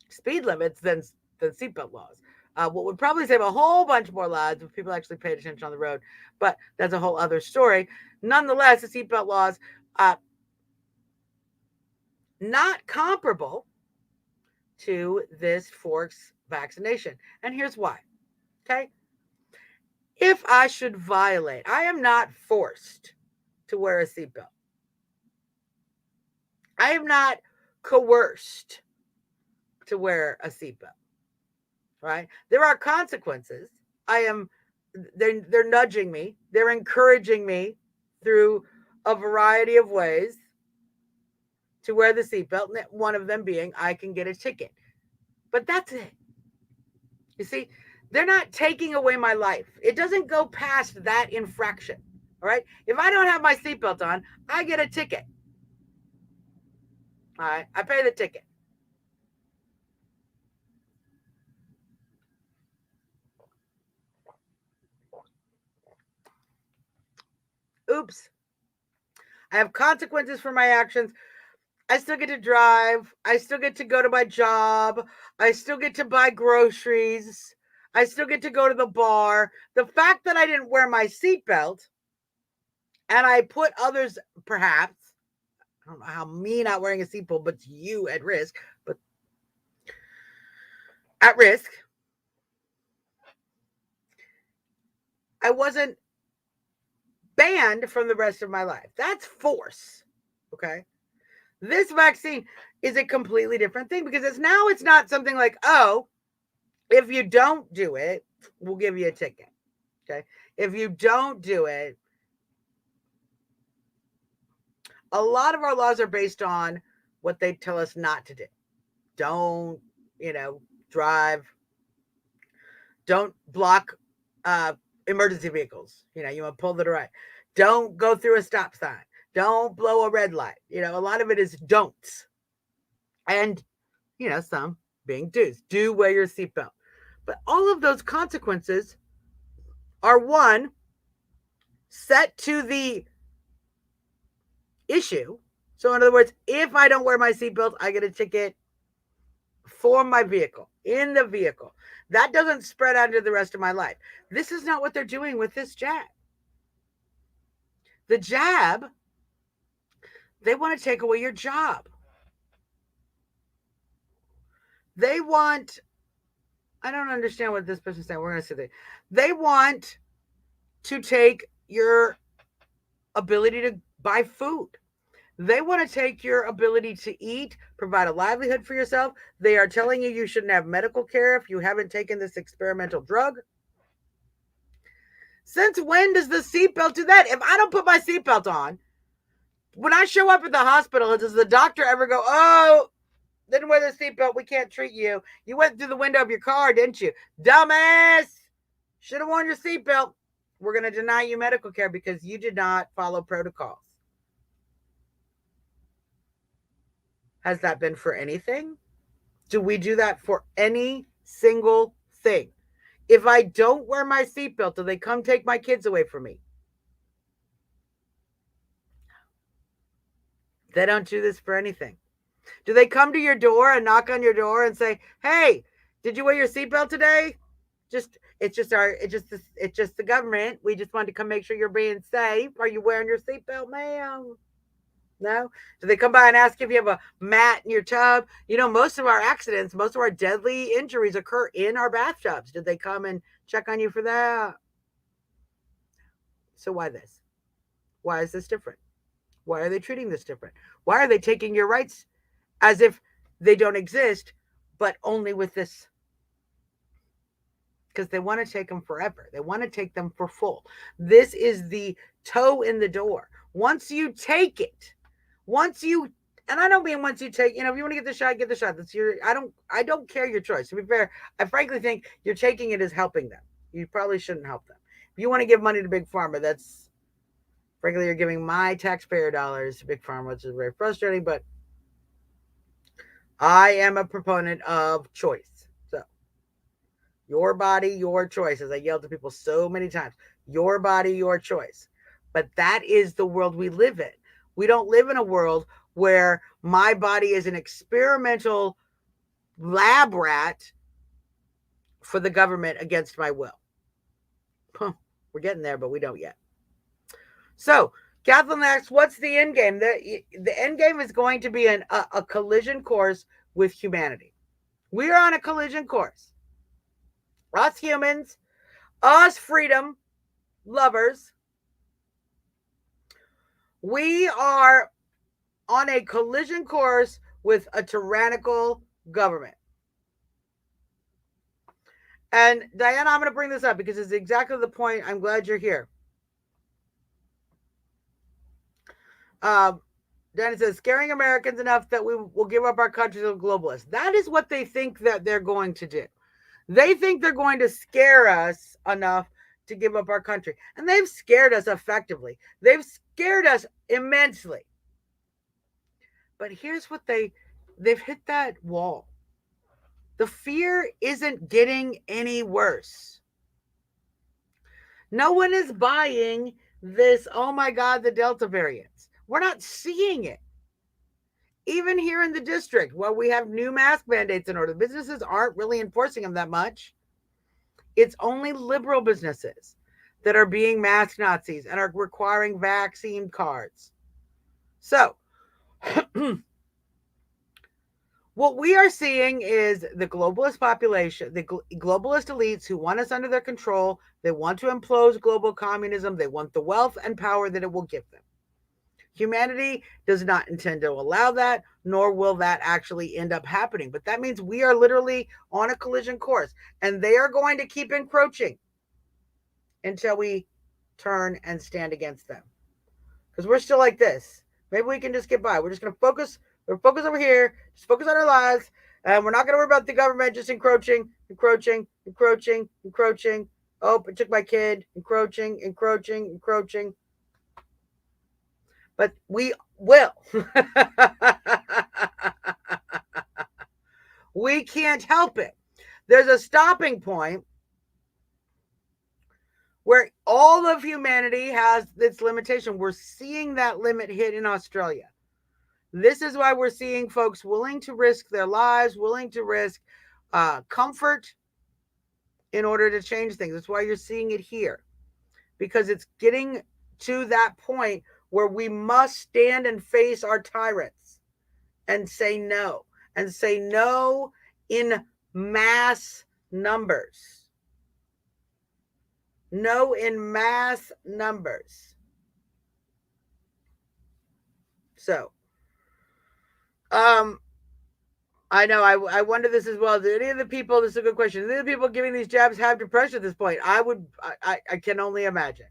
speed limits than seatbelt laws. What would probably save a whole bunch more lives if people actually paid attention on the road, but that's a whole other story. Nonetheless, the seatbelt laws, not comparable to this forced vaccination. And here's why. Okay. If I should violate, I am not forced to wear a seatbelt. I am not coerced to wear a seatbelt. Right? There are consequences. They're nudging me. They're encouraging me through a variety of ways to wear the seatbelt, one of them being I can get a ticket. But that's it. You see, they're not taking away my life. It doesn't go past that infraction. All right? If I don't have my seatbelt on, I get a ticket. All right? I pay the ticket. Oops. I have consequences for my actions. I still get to drive. I still get to go to my job. I still get to buy groceries. I still get to go to the bar. The fact that I didn't wear my seatbelt and I put others, perhaps, I don't know how me not wearing a seatbelt puts you at risk, but at risk. I wasn't banned from the rest of my life. That's force. Okay. This vaccine is a completely different thing because it's not something like, oh, if you don't do it, we'll give you a ticket. Okay. If you don't do it, a lot of our laws are based on what they tell us not to do. Don't, drive. Don't block emergency vehicles. You want to pull to the right. Don't go through a stop sign. Don't blow a red light. A lot of it is don'ts. And, some being do's. Do wear your seatbelt. But all of those consequences are one, set to the issue. So in other words, if I don't wear my seatbelt, I get a ticket for my vehicle, in the vehicle. That doesn't spread out into the rest of my life. This is not what they're doing with this jab. The jab, they want to take away your job. They want, I don't understand what this person's saying. We're going to say that. They want to take your ability to buy food. They want to take your ability to eat, provide a livelihood for yourself. They are telling you shouldn't have medical care if you haven't taken this experimental drug. Since when does the seatbelt do that? If I don't put my seatbelt on, when I show up at the hospital, does the doctor ever go, oh, didn't wear the seatbelt, we can't treat you. You went through the window of your car, didn't you? Dumbass! Should have worn your seatbelt. We're going to deny you medical care because you did not follow protocols. Has that been for anything? Do we do that for any single thing? If I don't wear my seatbelt, do they come take my kids away from me? They don't do this for anything. Do they come to your door and knock on your door and say, "Hey, did you wear your seatbelt today?" It's just the government. We just wanted to come make sure you're being safe. Are you wearing your seatbelt, ma'am? No. Do they come by and ask if you have a mat in your tub? You know, most of our accidents, most of our deadly injuries occur in our bathtubs. Did they come and check on you for that? So why this? Why is this different? Why are they treating this different? Why are they taking your rights as if they don't exist, but only with this? Because they want to take them forever. They want to take them for full. This is the toe in the door. Once you take it, once you, and I don't mean once you take, if you want to get the shot, get the shot. That's your, I don't care your choice. To be fair, I frankly think you're taking it as helping them. You probably shouldn't help them. If you want to give money to Big Pharma, that's, frankly, you're giving my taxpayer dollars to Big Pharma, which is very frustrating, but I am a proponent of choice. So, your body, your choice. As I yelled to people so many times, your body, your choice. But that is the world we live in. We don't live in a world where my body is an experimental lab rat for the government against my will. We're getting there, but we don't yet. So, Kathleen asks, what's the end game? The end game is going to be a collision course with humanity. We are on a collision course. Us humans, us freedom lovers, we are on a collision course with a tyrannical government. And Diana, I'm going to bring this up because it's exactly the point. I'm glad you're here. Diana says, scaring Americans enough that we will give up our country to the globalists. That is what they think that they're going to do. They think they're going to scare us enough to give up our country. And they've scared us effectively. They've scared us immensely. But here's what they've hit that wall. The fear isn't getting any worse. No one is buying this, oh my God, the Delta variants. We're not seeing it. Even here in the district, while we have new mask mandates in order, businesses aren't really enforcing them that much. It's only liberal businesses that are being mask Nazis and are requiring vaccine cards. So, what we are seeing is the globalist population, the globalist elites who want us under their control. They want to impose global communism. They want the wealth and power that it will give them. Humanity does not intend to allow that, nor will that actually end up happening. But that means we are literally on a collision course, and they are going to keep encroaching until we turn and stand against them. Because we're still like this. Maybe we can just get by. We're just going to focus. We're focused over here. Just focus on our lives. And we're not going to worry about the government just encroaching. Oh, it took my kid. Encroaching. But we will. We can't help it. There's a stopping point where all of humanity has its limitation. We're seeing that limit hit in Australia. This is why we're seeing folks willing to risk their lives, willing to risk comfort in order to change things. That's why you're seeing it here. Because it's getting to that point where we must stand and face our tyrants and say no in mass numbers. No in mass numbers. So, I know, I wonder this as well. Do any of the people, this is a good question, do any of the people giving these jabs have depression at this point? I can only imagine.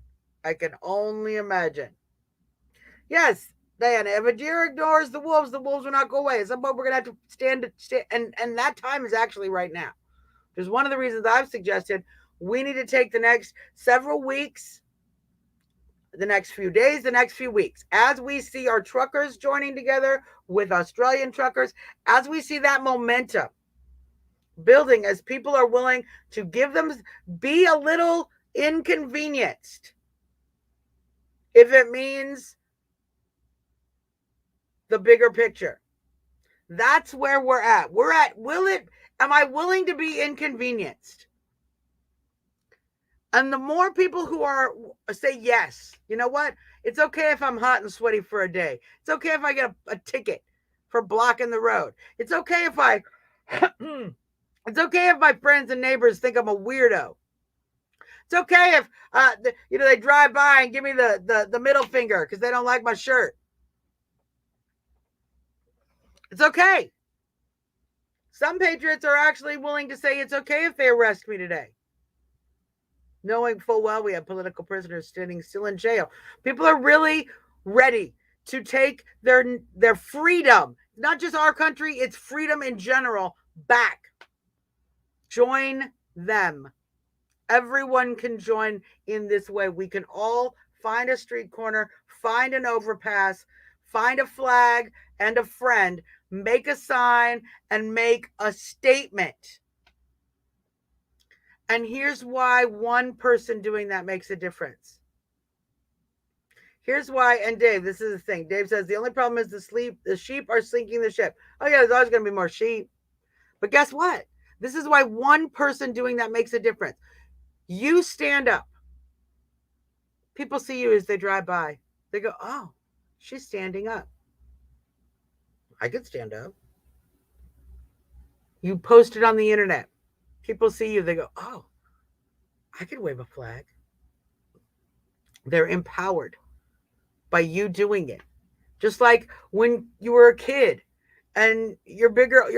Yes, Diana, if a deer ignores the wolves will not go away. At some point, we're going to have to stand and that time is actually right now. There's one of the reasons I've suggested we need to take the next several weeks, the next few days, the next few weeks, as we see our truckers joining together with Australian truckers, as we see that momentum building, as people are willing to be a little inconvenienced, if it means the bigger picture. That's where we're at. Am I willing to be inconvenienced? And the more people who say yes, you know what? It's okay if I'm hot and sweaty for a day. It's okay if I get a ticket for blocking the road. It's okay if it's okay if my friends and neighbors think I'm a weirdo. It's okay if they drive by and give me the middle finger because they don't like my shirt. It's okay. Some patriots are actually willing to say it's okay if they arrest me today, knowing full well we have political prisoners sitting still in jail. People are really ready to take their freedom, not just our country, it's freedom in general, back. Join them. Everyone can join in this way. We can all find a street corner, find an overpass, find a flag and a friend, make a sign, and make a statement. And here's why one person doing that makes a difference. Here's why, and Dave, this is the thing. Dave says the only problem is the sheep are sinking the ship. Oh yeah, there's always going to be more sheep. But guess what? This is why one person doing that makes a difference. You stand up. People see you as they drive by. They go, oh, she's standing up. I could stand up. You post it on the internet. People see you. They go, oh, I could wave a flag. They're empowered by you doing it. Just like when you were a kid and your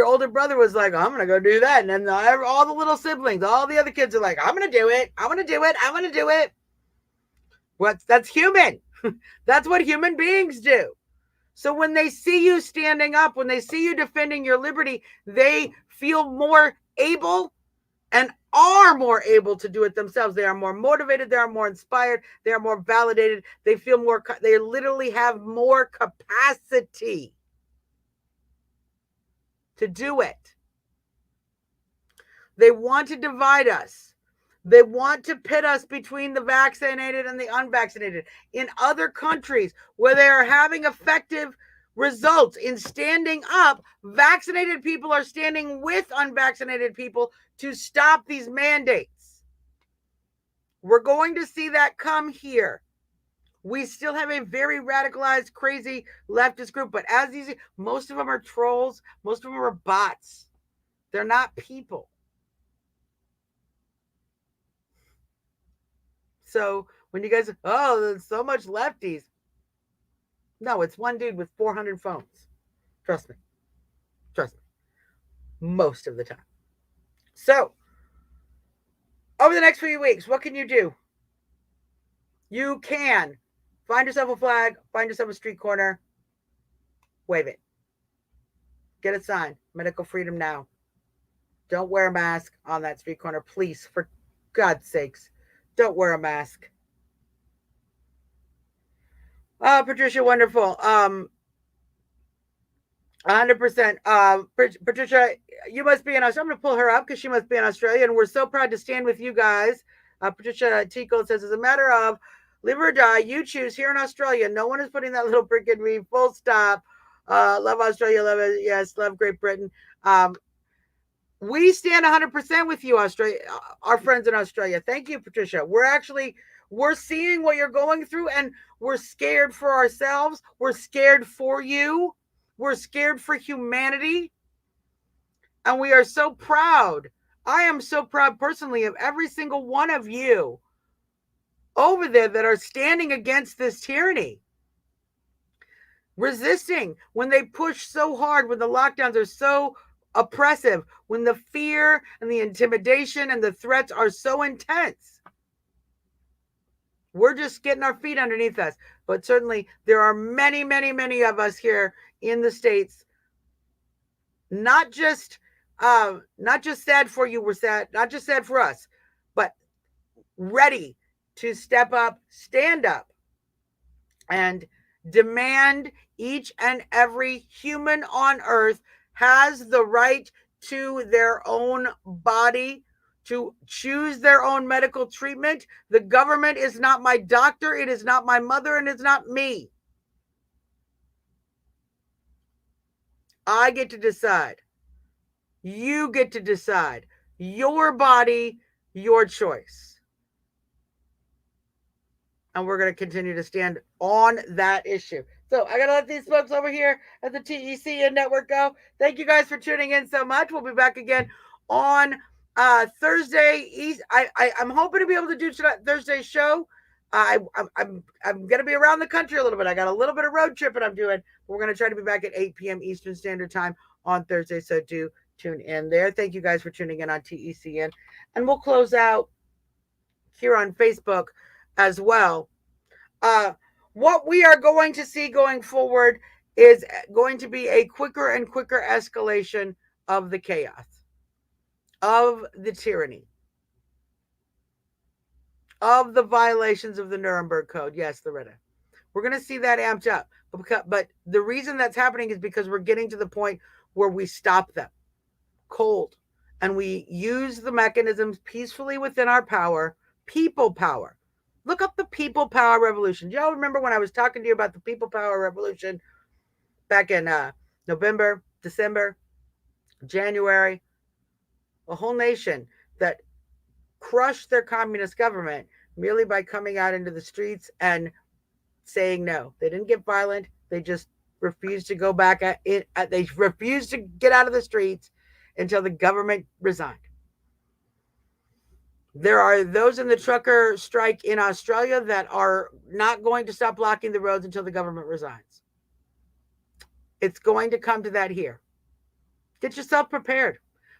older brother was like, I'm going to go do that. And then all the little siblings, all the other kids are like, I'm going to do it. I'm going to do it. I'm going to do it. That's human. That's what human beings do. So when they see you standing up, when they see you defending your liberty, they feel more able and are more able to do it themselves. They are more motivated. They are more inspired. They are more validated. They feel more, they literally have more capacity to do it. They want to divide us. They want to pit us between the vaccinated and the unvaccinated. In other countries where they are having effective results in standing up, vaccinated people are standing with unvaccinated people to stop these mandates. We're going to see that come here. We still have a very radicalized, crazy leftist group, but most of them are trolls. Most of them are bots. They're not people. So when you guys, oh, there's so much lefties. No, it's one dude with 400 phones. Trust me. Trust me. Most of the time. So, over the next few weeks, what can you do? You can find yourself a flag, find yourself a street corner, wave it. Get a sign. Medical freedom now. Don't wear a mask on that street corner. Please, for God's sakes, don't wear a mask. Oh, Patricia, wonderful. 100%. Patricia, you must be in Australia. I'm going to pull her up because she must be in Australia, and we're so proud to stand with you guys. Patricia Tico says, as a matter of live or die, you choose here in Australia. No one is putting that little brick in me. Full stop. Love Australia. Love it. Yes, love Great Britain. We stand 100% with you, Australia, our friends in Australia. Thank you, Patricia. We're seeing what you're going through, and we're scared for ourselves. We're scared for you. We're scared for humanity. And we are so proud. I am so proud personally of every single one of you over there that are standing against this tyranny. Resisting when they push so hard, when the lockdowns are so oppressive, when the fear and the intimidation and the threats are so intense. We're just getting our feet underneath us. But certainly there are many, many, many of us here in the States, not just sad for you, we're sad, not just sad for us, but ready to step up, stand up, and demand each and every human on earth has the right to their own body, to choose their own medical treatment. The government is not my doctor, it is not my mother, and it's not me. I get to decide. You get to decide. Your body, your choice. And we're going to continue to stand on that issue. So I got to let these folks over here at the TECN network go. Thank you guys for tuning in so much. We'll be back again on Thursday. I'm hoping to be able to do Thursday's show. I'm going to be around the country a little bit. I got a little bit of road tripping I'm doing. We're going to try to be back at 8 p.m. Eastern Standard Time on Thursday. So do tune in there. Thank you guys for tuning in on TECN. And we'll close out here on Facebook as well. What we are going to see going forward is going to be a quicker and quicker escalation of the chaos, of the tyranny, of the violations of the Nuremberg Code. Yes, Loretta. We're going to see that amped up. But the reason that's happening is because we're getting to the point where we stop them cold and we use the mechanisms peacefully within our power, people power. Look up the people power revolution. Do y'all remember when I was talking to you about the people power revolution back in November, December, January? A whole nation that crushed their communist government merely by coming out into the streets and saying no. They didn't get violent. They just refused to go back at it. They refused to get out of the streets until the government resigned. There are those in the trucker strike in Australia that are not going to stop blocking the roads until the government resigns. It's going to come to that here. Get yourself prepared.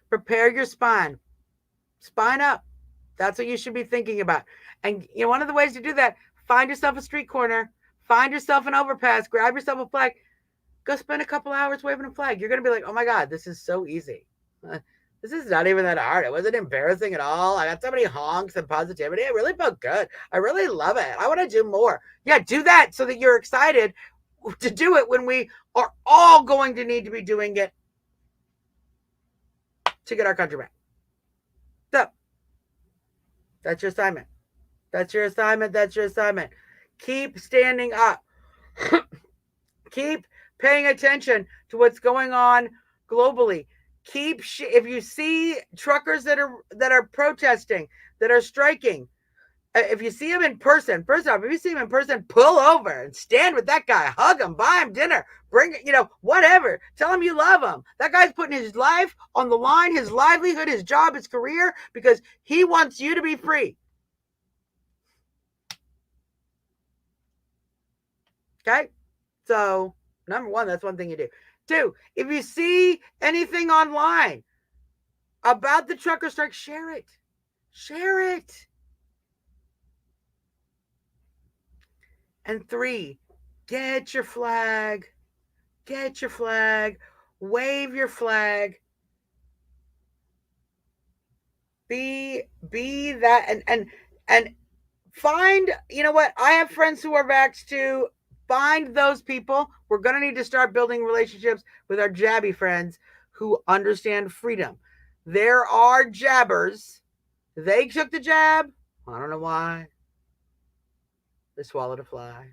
Prepare your spine. Spine up. That's what you should be thinking about. And one of the ways to do that, find yourself a street corner, find yourself an overpass, grab yourself a flag, go spend a couple hours waving a flag. You're going to be like, oh my God, this is so easy. This is not even that hard. It wasn't embarrassing at all. I got so many honks and positivity. It really felt good. I really love it. I want to do more. Yeah, do that so that you're excited to do it when we are all going to need to be doing it to get our country back. So, that's your assignment. That's your assignment. That's your assignment. Keep standing up. Keep paying attention to what's going on globally. If you see truckers that are protesting, that are striking, if you see them in person, first off, if you see them in person, pull over and stand with that guy, hug him, buy him dinner, bring it, whatever. Tell him you love him. That guy's putting his life on the line, his livelihood, his job, his career, because he wants you to be free. Okay? So, number one, that's one thing you do. Two, if you see anything online about the trucker strike, share it. Share it. And three, get your flag. Get your flag. Wave your flag. Be that and find, what? I have friends who are vaxxed too. Find those people. We're going to need to start building relationships with our jabby friends who understand freedom. There are jabbers. They took the jab. I don't know why. They swallowed a fly.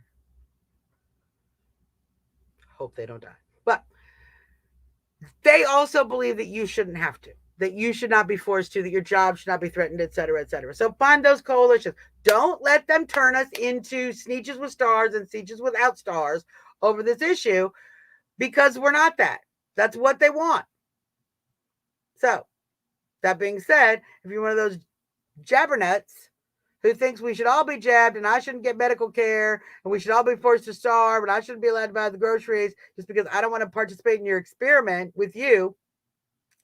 Hope they don't die. But they also believe that you shouldn't have to, that you should not be forced to, that your job should not be threatened, et cetera, et cetera. So find those coalitions. Don't let them turn us into sneeches with stars and sneeches without stars over this issue, because we're not that. That's what they want. So, that being said, if you're one of those jabbernuts who thinks we should all be jabbed and I shouldn't get medical care and we should all be forced to starve and I shouldn't be allowed to buy the groceries just because I don't want to participate in your experiment with you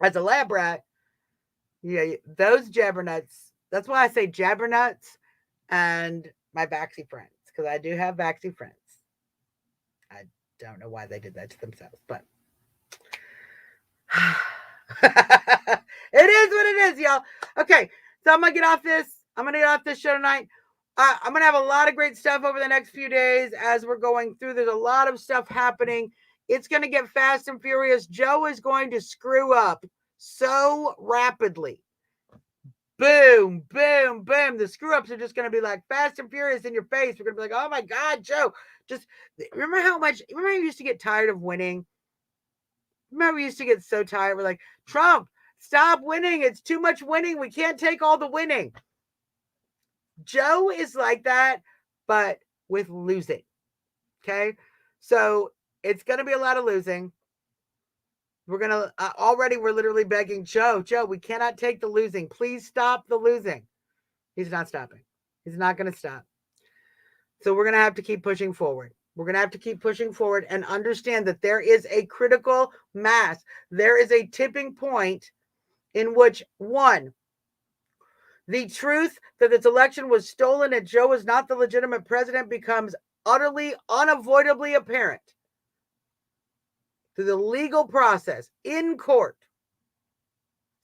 as a lab rat, yeah, those jabbernuts. That's why I say jabbernuts and my vaxxy friends, because I do have vaxxy friends. I don't know why they did that to themselves, but it is what it is, y'all. Okay, so I'm gonna get off this show tonight. I'm going to have a lot of great stuff over the next few days as we're going through. There's a lot of stuff happening. It's going to get fast and furious. Joe is going to screw up so rapidly. Boom, boom, boom. The screw ups are just going to be like fast and furious in your face. We're going to be like, oh my God, Joe. Just remember how you used to get tired of winning? Remember, we used to get so tired. We're like, Trump, stop winning. It's too much winning. We can't take all the winning. Joe is like that, but with losing. Okay. So it's going to be a lot of losing. We're going to we're literally begging Joe, we cannot take the losing. Please stop the losing. He's not stopping. He's not going to stop. So we're going to have to keep pushing forward. We're going to have to keep pushing forward and understand that there is a critical mass. There is a tipping point in which, one, the truth that this election was stolen and Joe is not the legitimate president becomes utterly, unavoidably apparent through the legal process in court.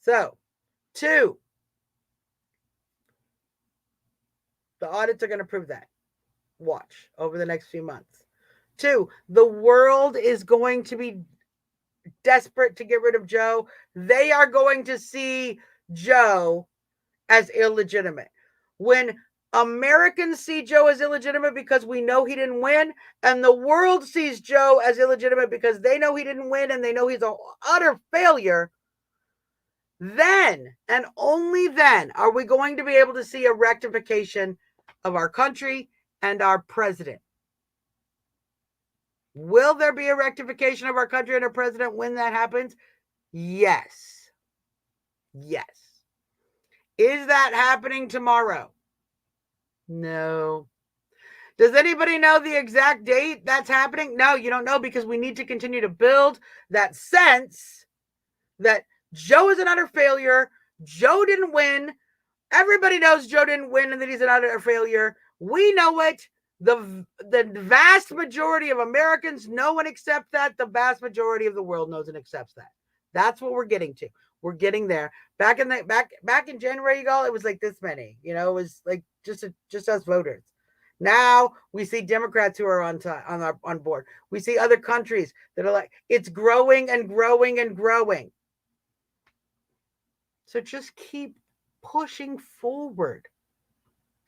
So, two, the audits are going to prove that. Watch over the next few months. Two, the world is going to be desperate to get rid of Joe. They are going to see Joe as illegitimate. When Americans see Joe as illegitimate because we know he didn't win, and the world sees Joe as illegitimate because they know he didn't win and they know he's an utter failure, then and only then are we going to be able to see a rectification of our country and our president. Will there be a rectification of our country and our president when that happens? Yes. Yes. Is that happening tomorrow? No. Does anybody know the exact date that's happening? No, you don't know, because we need to continue to build that sense that Joe is an utter failure. Joe didn't win. Everybody knows Joe didn't win and that he's an utter failure. We know it. The vast majority of Americans know and accept that. The vast majority of the world knows and accepts that. That's what we're getting to. We're getting there. Back in January, y'all, it was like this many. It was like just us voters. Now we see Democrats who are on board. We see other countries that are like, it's growing and growing and growing. So just keep pushing forward.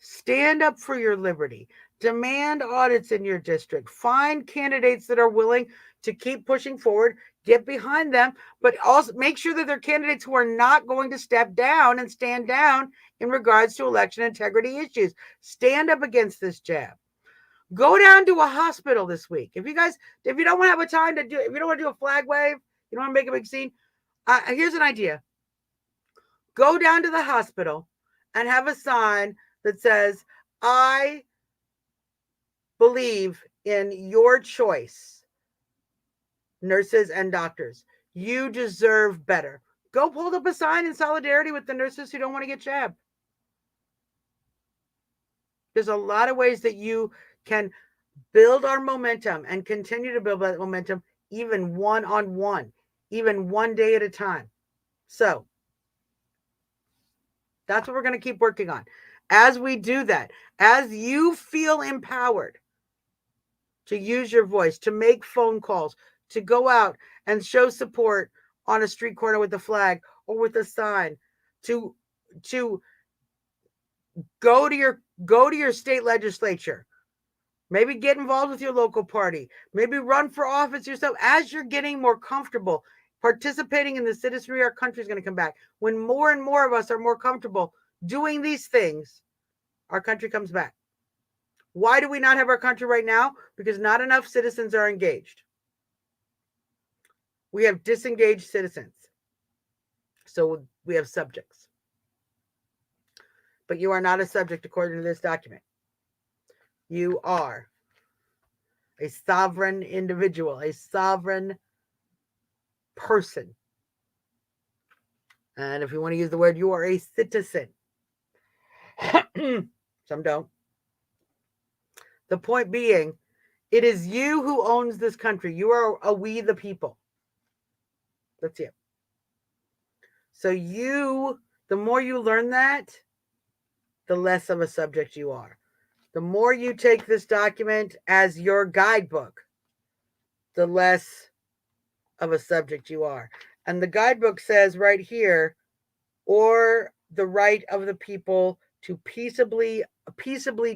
Stand up for your liberty. Demand audits in your district. Find candidates that are willing to keep pushing forward. Get behind them, but also make sure that they're candidates who are not going to step down and stand down in regards to election integrity issues. Stand up against this jab. Go down to a hospital this week. If you don't want to have a time to do, if you don't want to do a flag wave, you don't want to make a big scene, here's an idea. Go down to the hospital and have a sign that says, I believe in your choice, nurses and doctors. You deserve better. Go hold up a sign in solidarity with the nurses who don't want to get jabbed. There's a lot of ways that you can build our momentum and continue to build that momentum, even one-on-one, even one day at a time. So that's what we're going to keep working on. As we do that, as you feel empowered to use your voice, to make phone calls, to go out and show support on a street corner with a flag or with a sign, to go to your state legislature, maybe get involved with your local party, maybe run for office yourself. As you're getting more comfortable participating in the citizenry, our country is going to come back. When more and more of us are more comfortable doing these things, our country comes back. Why do we not have our country right now? Because not enough citizens are engaged. We have disengaged citizens. So we have subjects. But you are not a subject according to this document. You are a sovereign individual, a sovereign person. And if you want to use the word, you are a citizen. Some don't. The point being, it is you who owns this country. You are a we the people. That's it. So the more you learn that, the less of a subject you are. The more you take this document as your guidebook, the less of a subject you are. And the guidebook says right here, or the right of the people to peaceably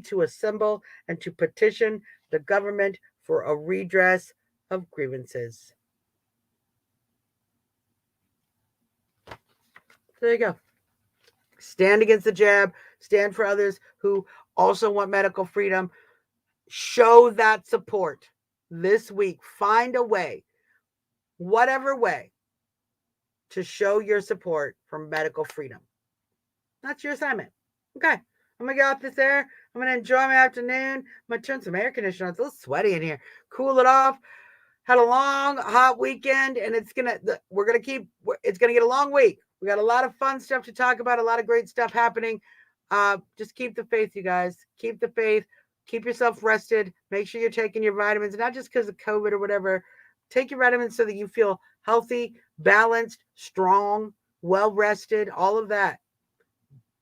to assemble and to petition the government for a redress of grievances. There you go. Stand against the jab, stand for others who also want medical freedom. Show that support this week. Find a way, whatever way, to show your support for medical freedom. That's your assignment. Okay. I'm going to get off this air. I'm going to enjoy my afternoon. I'm going to turn some air conditioner on. It's a little sweaty in here. Cool it off. Had a long, hot weekend, and it's going to get a long week. We got a lot of fun stuff to talk about, a lot of great stuff happening. Just keep the faith, you guys. Keep the faith. Keep yourself rested. Make sure you're taking your vitamins, not just because of COVID or whatever. Take your vitamins so that you feel healthy, balanced, strong, well rested, all of that.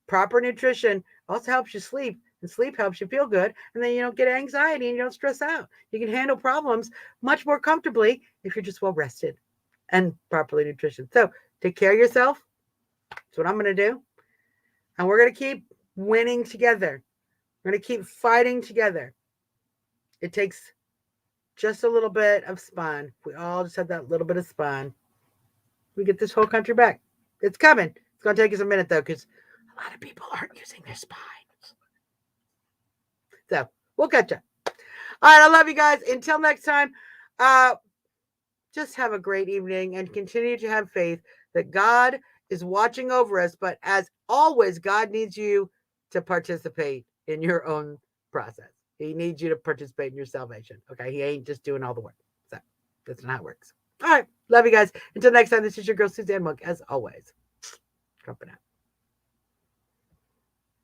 Proper nutrition also helps you sleep, and sleep helps you feel good, and then you don't get anxiety and you don't stress out. You can handle problems much more comfortably if you're just well rested and properly nutrition. So take care of yourself. That's what I'm going to do. And we're going to keep winning together. We're going to keep fighting together. It takes just a little bit of spine. We all just have that little bit of spine. We get this whole country back. It's coming. It's going to take us a minute, though, because a lot of people aren't using their spines. So we'll catch up. All right. I love you guys. Until next time, just have a great evening and continue to have faith that God is watching over us. But as always, God needs you to participate in your own process. He needs you to participate in your salvation. Okay. He ain't just doing all the work. So that's not how it works. All right. Love you guys. Until next time, this is your girl, Suzanne Monk, as always. Trumping out.